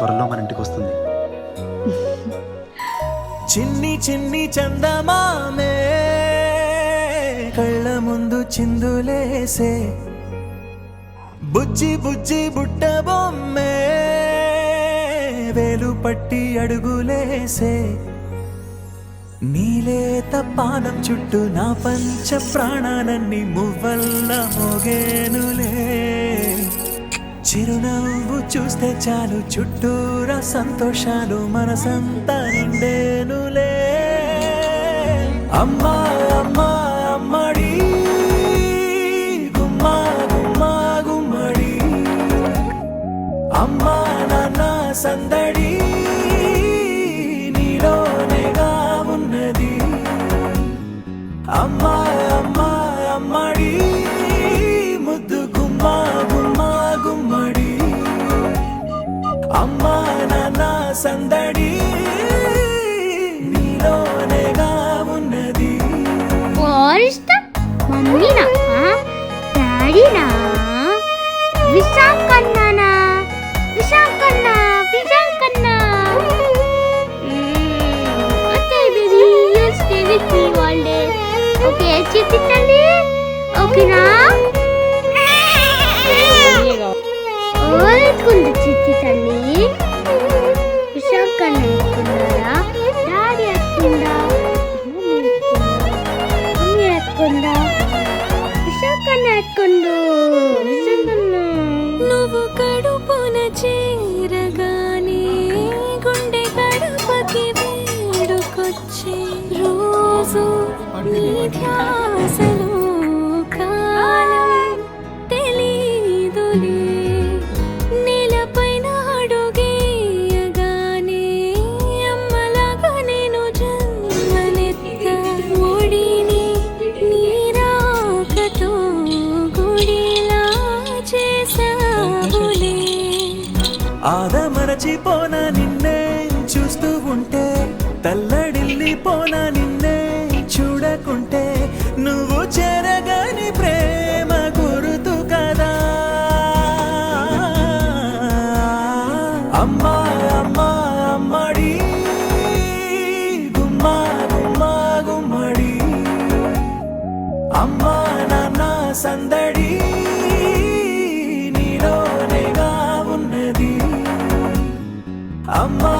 త్వరలో మన ఇంటికి వస్తుంది. చిన్ని చిన్ని చందమామే కళ్ళ ముందు చిందులేసే, బుజ్జి బుజ్జి బుట్ట బొమ్మే వేలు పట్టి అడుగులేసే, నీలేత పానం చుట్టూ నా పంచ ప్రాణాలన్నీ మువ్వల్ల మోగేనులే, చిరునవ్వు చూస్తే చాలు చుట్టూరా సంతోషాలు మనసంతా నిండేనులే. అమ్మా అమ్మా అమ్మడి గుమ్మా గుమ్మా గుమ్మడి, అమ్మా నాన్న సందడి నీలోనేగా ఉన్నది. అమ్మా అమ్మా అమ్మడి ముద్దు గుమ్మా గుమ్మా గుమ్మడి, అమ్మా నాన్న సందడి నీలోనేగా ఉన్నది. ఇష్టం మమ్మీనా డాడీనా విశాఖన్నానా విశాఖన్నా విశాఖన్నా. Okay baby you stay with me all day. Okay చిట్టి తల్లి ఓకేనా? ఓల్కుంది చిట్టి తల్లి. విశాఖన్నా ఎత్తుకున్నారా? డాడీ ఎత్తుకుందా? మమ్మీ ఎత్తుకుందా? విశాఖన్నా ఎత్తుకుందు. విశాఖన్నా నువ్వు కడుపున చేరగానే గుండె గడపకి వేడుకొచ్చే రోజు నీ ధ్యాసలో కాలం తెలీదులే. నేలపైన అడుగేయగానే అమ్మలాగా నేను జన్మనెత్త, ఒడిని నీరాకతో గుడిలా చేసావులే. ఆదమరచిపోనా నిన్నే చూస్తూ ఉంటే, తల్లడిల్లిపోనా నిన్నే చూడకుంటే, నువ్వు చెరగని ప్రేమ గురుతు కదా. అమ్మా అమ్మా అమ్మడి గుమ్మా గుమ్మా గుమ్మడి, అమ్మా నాన్న సందడి నీలోనేగా ఉన్నది. అమ్మా